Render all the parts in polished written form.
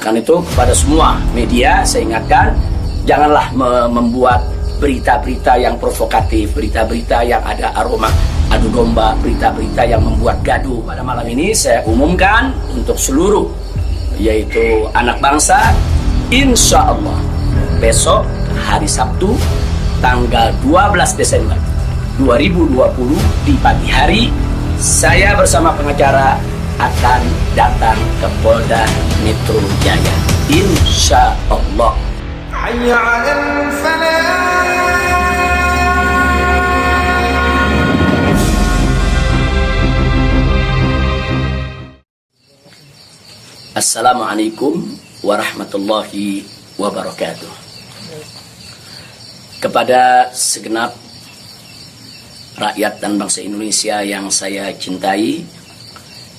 Karena itu kepada semua media saya ingatkan, janganlah membuat berita-berita yang provokatif, berita-berita yang ada aroma adu domba, berita-berita yang membuat gaduh. Pada malam ini saya umumkan untuk seluruh, yaitu anak bangsa, insya Allah besok hari Sabtu tanggal 12 Desember 2020 di pagi hari, saya bersama pengacara akan datang ke Polda Metro Jaya, insya Allah. Assalamualaikum warahmatullahi wabarakatuh. Kepada segenap rakyat dan bangsa Indonesia yang saya cintai,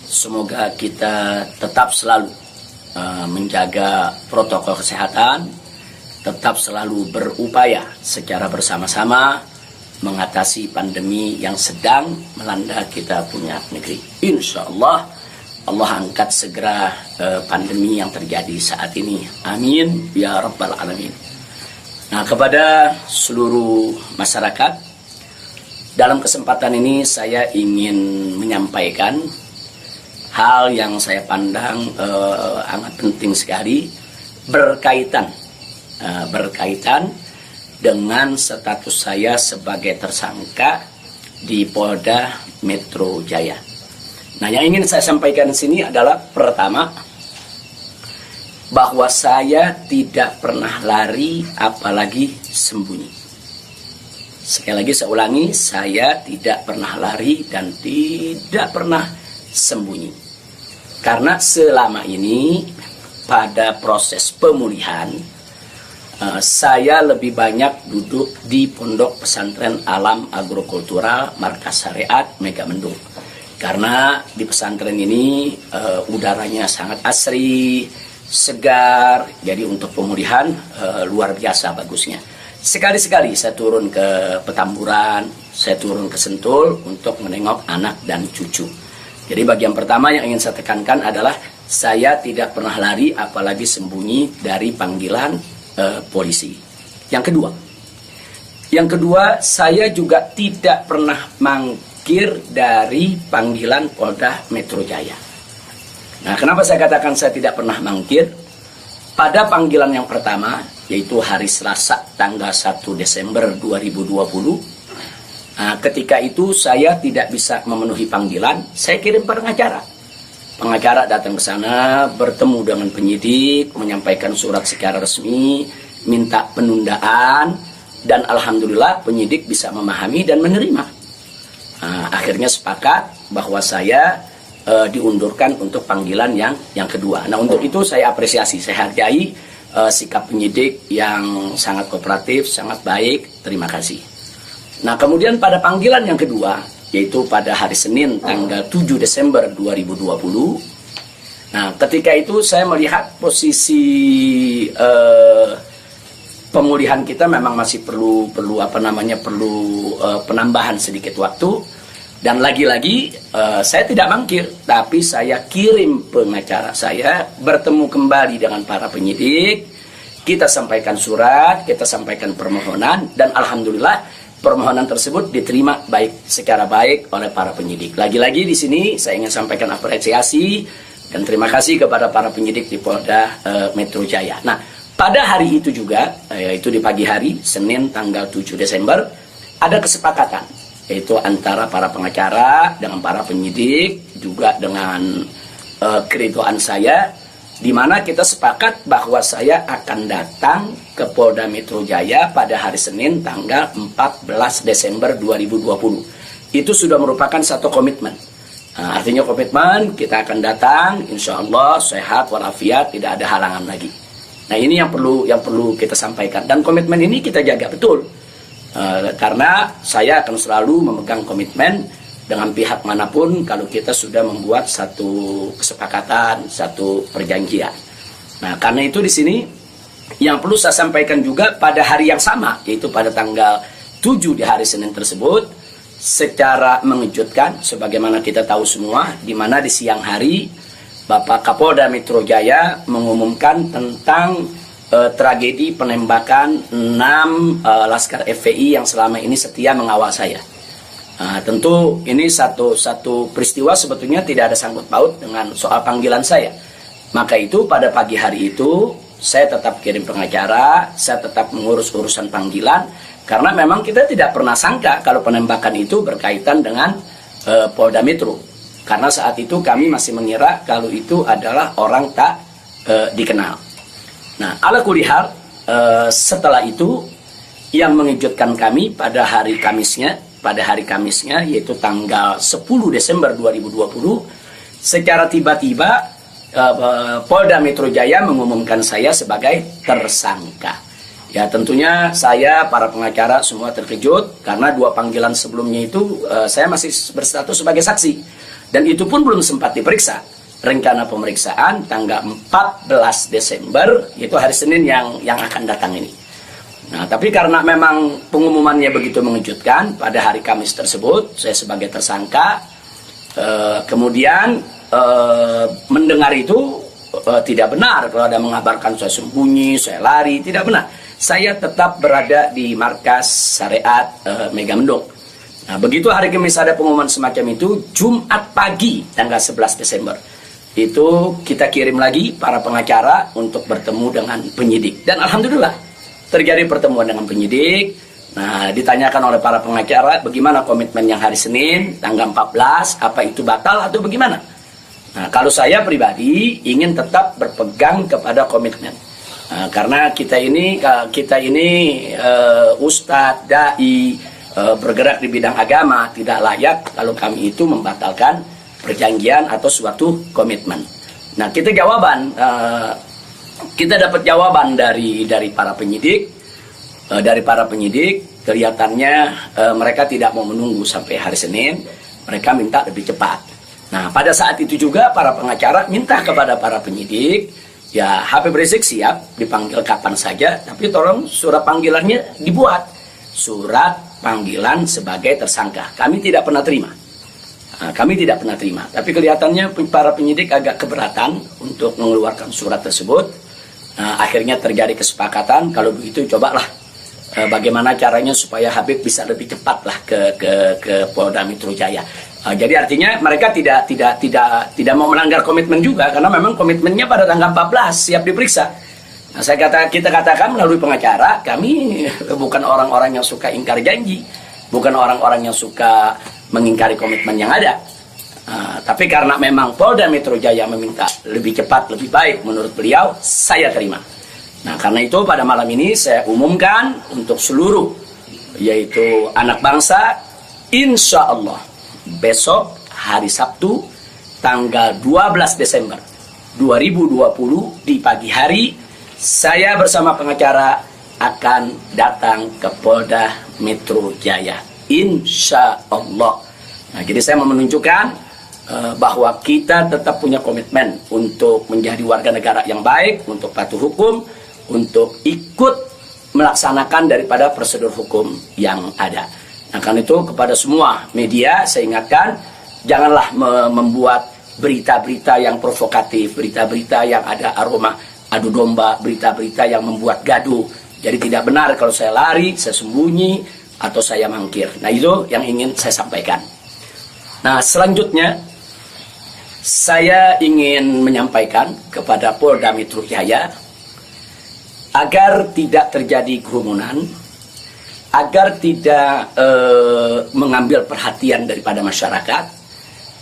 semoga kita tetap selalu menjaga protokol kesehatan, tetap selalu berupaya secara bersama-sama mengatasi pandemi yang sedang melanda kita punya negeri. Insya Allah, Allah angkat segera pandemi yang terjadi saat ini. Amin ya rabbal alamin. Nah, kepada seluruh masyarakat, dalam kesempatan ini saya ingin menyampaikan hal yang saya pandang amat penting sekali berkaitan dengan status saya sebagai tersangka di Polda Metro Jaya. Nah, yang ingin saya sampaikan di sini adalah pertama, bahwa saya tidak pernah lari apalagi sembunyi. Sekali lagi saya ulangi, saya tidak pernah lari dan tidak pernah sembunyi. Karena selama ini pada proses pemulihan, saya lebih banyak duduk di Pondok Pesantren Alam Agrokultural Markas Syariat Megamendung. Karena di pesantren ini udaranya sangat asri, segar, jadi untuk pemulihan luar biasa bagusnya. Sekali-sekali saya turun ke Petamburan, saya turun ke Sentul untuk menengok anak dan cucu. Jadi bagian pertama yang ingin saya tekankan adalah saya tidak pernah lari apalagi sembunyi dari panggilan polisi. Yang kedua, saya juga tidak pernah mangkir dari panggilan Polda Metro Jaya. Nah, kenapa saya katakan saya tidak pernah mangkir? Pada panggilan yang pertama, yaitu hari Selasa tanggal 1 Desember 2020, ketika itu saya tidak bisa memenuhi panggilan, saya kirim pengacara. Pengacara datang ke sana, bertemu dengan penyidik, menyampaikan surat secara resmi, minta penundaan, dan alhamdulillah penyidik bisa memahami dan menerima. Akhirnya sepakat bahwa saya diundurkan untuk panggilan yang kedua. Nah, untuk itu saya apresiasi, saya hargai sikap penyidik yang sangat kooperatif, sangat baik, terima kasih. Nah, kemudian pada panggilan yang kedua, yaitu pada hari Senin tanggal 7 Desember 2020. Nah, ketika itu saya melihat posisi pemulihan kita memang masih perlu penambahan sedikit waktu, dan lagi-lagi saya tidak mangkir, tapi saya kirim pengacara saya bertemu kembali dengan para penyidik, kita sampaikan surat, kita sampaikan permohonan, dan alhamdulillah permohonan tersebut diterima secara baik oleh para penyidik. Lagi-lagi di sini saya ingin sampaikan apresiasi dan terima kasih kepada para penyidik di Polda Metro Jaya. Nah, pada hari itu juga, yaitu di pagi hari, Senin tanggal 7 Desember, ada kesepakatan, yaitu antara para pengacara dengan para penyidik, juga dengan keridoan saya, di mana kita sepakat bahwa saya akan datang ke Polda Metro Jaya pada hari Senin tanggal 14 Desember 2020. Itu sudah merupakan satu komitmen. Nah, artinya komitmen kita akan datang, insya Allah sehat walafiat, tidak ada halangan lagi. Nah, ini yang perlu kita sampaikan, dan komitmen ini kita jaga betul. Karena saya akan selalu memegang komitmen dengan pihak manapun kalau kita sudah membuat satu kesepakatan, satu perjanjian. Nah, karena itu di sini yang perlu saya sampaikan juga pada hari yang sama, yaitu pada tanggal 7 di hari Senin tersebut, secara mengejutkan, sebagaimana kita tahu semua, di mana di siang hari Bapak Kapolda Metro Jaya mengumumkan tentang tragedi penembakan 6 Laskar FPI yang selama ini setia mengawal saya. Tentu ini satu peristiwa sebetulnya tidak ada sangkut paut dengan soal panggilan saya. Maka itu pada pagi hari itu saya tetap kirim pengacara, saya tetap mengurus urusan panggilan, karena memang kita tidak pernah sangka kalau penembakan itu berkaitan dengan Polda Metro. Karena saat itu kami masih mengira kalau itu adalah orang tak dikenal. Nah, ala kulihal, setelah itu yang mengejutkan kami pada hari Kamisnya, yaitu tanggal 10 Desember 2020, secara tiba-tiba Polda Metro Jaya mengumumkan saya sebagai tersangka. Ya, tentunya saya, para pengacara semua terkejut karena 2 panggilan sebelumnya itu saya masih berstatus sebagai saksi, dan itu pun belum sempat diperiksa. Rencana pemeriksaan tanggal 14 Desember, yaitu hari Senin yang akan datang ini. Nah, tapi karena memang pengumumannya begitu mengejutkan, pada hari Kamis tersebut saya sebagai tersangka, kemudian mendengar itu tidak benar kalau ada mengabarkan saya sembunyi, saya lari, tidak benar. Saya tetap berada di markas syariat Megamendung. Nah, begitu hari Kamis ada pengumuman semacam itu, Jumat pagi tanggal 11 Desember itu kita kirim lagi para pengacara untuk bertemu dengan penyidik, dan alhamdulillah terjadi pertemuan dengan penyidik. Nah, ditanyakan oleh para pengacara bagaimana komitmen yang hari Senin tanggal 14, apa itu batal atau bagaimana. Nah, kalau saya pribadi ingin tetap berpegang kepada komitmen, karena kita ini ustadz, dai, bergerak di bidang agama, tidak layak kalau kami itu membatalkan perjanjian atau suatu komitmen. Nah, kita dapat jawaban dari para penyidik. Kelihatannya mereka tidak mau menunggu sampai hari Senin, mereka minta lebih cepat. Nah, pada saat itu juga para pengacara minta kepada para penyidik, ya Habib Rizik siap dipanggil kapan saja, tapi tolong surat panggilannya dibuat, surat panggilan sebagai tersangka. Kami tidak pernah terima. Tapi kelihatannya para penyidik agak keberatan untuk mengeluarkan surat tersebut. Akhirnya terjadi kesepakatan, kalau begitu cobalah bagaimana caranya supaya Habib bisa lebih cepatlah ke Polda Metro Jaya. Jadi artinya mereka tidak mau melanggar komitmen juga, karena memang komitmennya pada tanggal 14 siap diperiksa. Nah, kita katakan melalui pengacara, kami bukan orang-orang yang suka ingkar janji, bukan orang-orang yang suka mengingkari komitmen yang ada. Tapi karena memang Polda Metro Jaya meminta lebih cepat, lebih baik menurut beliau, saya terima. Nah, karena itu pada malam ini saya umumkan untuk seluruh, yaitu anak bangsa, insya Allah besok hari Sabtu tanggal 12 Desember 2020 di pagi hari, saya bersama pengacara akan datang ke Polda Metro Jaya, insya Allah. Nah, jadi saya mau menunjukkan bahwa kita tetap punya komitmen untuk menjadi warga negara yang baik, untuk patuh hukum, untuk ikut melaksanakan daripada prosedur hukum yang ada. Nah, karena itu kepada semua media saya ingatkan, janganlah membuat berita-berita yang provokatif, berita-berita yang ada aroma adu domba, berita-berita yang membuat gaduh. Jadi tidak benar kalau saya lari, saya sembunyi, atau saya mangkir. Nah, itu yang ingin saya sampaikan. Nah, selanjutnya saya ingin menyampaikan kepada Polda Metro Jaya agar tidak terjadi kerumunan, agar tidak mengambil perhatian daripada masyarakat,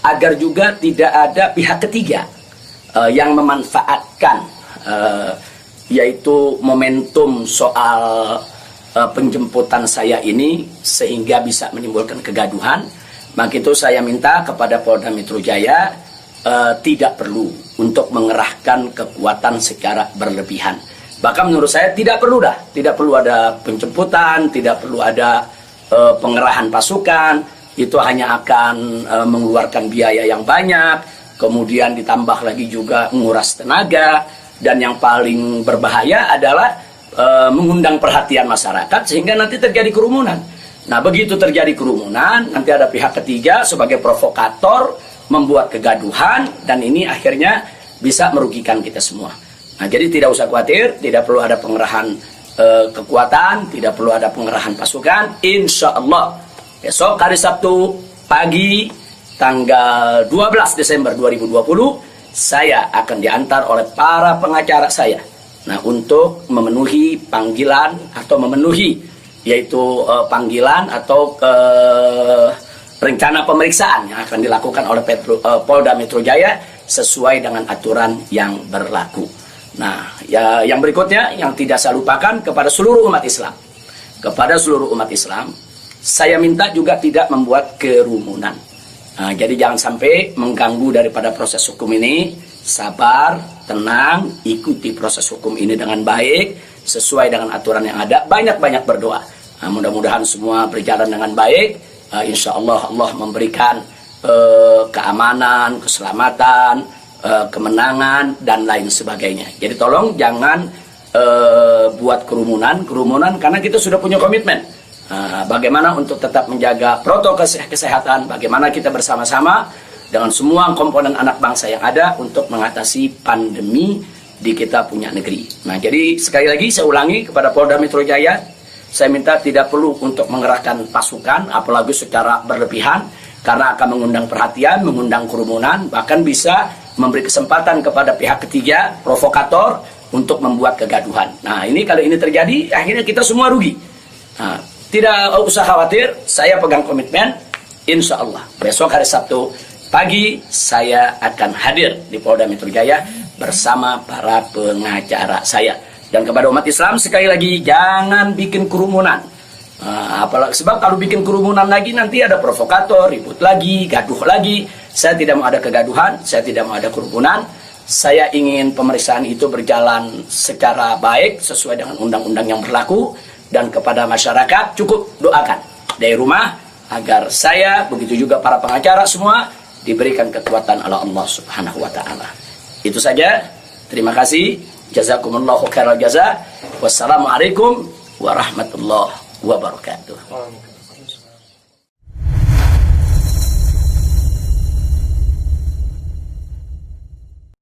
agar juga tidak ada pihak ketiga yang memanfaatkan yaitu momentum soal penjemputan saya ini sehingga bisa menimbulkan kegaduhan. Maka itu saya minta kepada Polda Metro Jaya tidak perlu untuk mengerahkan kekuatan secara berlebihan. Bahkan menurut saya tidak perlu ada penjemputan, tidak perlu ada pengerahan pasukan. Itu hanya akan mengeluarkan biaya yang banyak, kemudian ditambah lagi juga menguras tenaga, dan yang paling berbahaya adalah mengundang perhatian masyarakat sehingga nanti terjadi kerumunan. Nah, begitu terjadi kerumunan, nanti ada pihak ketiga sebagai provokator membuat kegaduhan, dan ini akhirnya bisa merugikan kita semua. Nah, jadi tidak usah khawatir, tidak perlu ada pengerahan kekuatan, tidak perlu ada pengerahan pasukan. Insya Allah besok hari Sabtu pagi tanggal 12 Desember 2020 saya akan diantar oleh para pengacara saya. Nah, untuk memenuhi panggilan atau memenuhi yaitu panggilan atau rencana pemeriksaan yang akan dilakukan oleh Polda Metro Jaya sesuai dengan aturan yang berlaku. Nah, ya, yang berikutnya yang tidak saya lupakan kepada seluruh umat Islam. Kepada seluruh umat Islam, saya minta juga tidak membuat kerumunan. Nah, jadi jangan sampai mengganggu daripada proses hukum ini. Sabar, tenang, ikuti proses hukum ini dengan baik, sesuai dengan aturan yang ada. Banyak-banyak berdoa. Nah, mudah-mudahan semua berjalan dengan baik. Insya Allah Allah memberikan keamanan, keselamatan, kemenangan, dan lain sebagainya. Jadi tolong jangan buat kerumunan karena kita sudah punya komitmen. Bagaimana untuk tetap menjaga protokol kesehatan, bagaimana kita bersama-sama dengan semua komponen anak bangsa yang ada untuk mengatasi pandemi di kita punya negeri. Nah, jadi sekali lagi saya ulangi kepada Polda Metro Jaya, saya minta tidak perlu untuk mengerahkan pasukan, apalagi secara berlebihan, karena akan mengundang perhatian, mengundang kerumunan, bahkan bisa memberi kesempatan kepada pihak ketiga, provokator, untuk membuat kegaduhan. Nah, ini kalau ini terjadi, akhirnya kita semua rugi. Nah, tidak usah khawatir, saya pegang komitmen, insya Allah besok hari Sabtu pagi saya akan hadir di Polda Metro Jaya bersama para pengacara saya. Dan kepada umat Islam sekali lagi, jangan bikin kerumunan. Apalagi sebab kalau bikin kerumunan lagi nanti ada provokator, ribut lagi, gaduh lagi. Saya tidak mau ada kegaduhan, saya tidak mau ada kerumunan. Saya ingin pemeriksaan itu berjalan secara baik sesuai dengan undang-undang yang berlaku. Dan kepada masyarakat cukup doakan dari rumah agar saya, begitu juga para pengacara semua, diberikan kekuatan oleh Allah Subhanahu wa Ta'ala. Itu saja. Terima kasih. Jazakumullahu khairal jaza. Wassalamualaikum warahmatullahi wabarakatuh.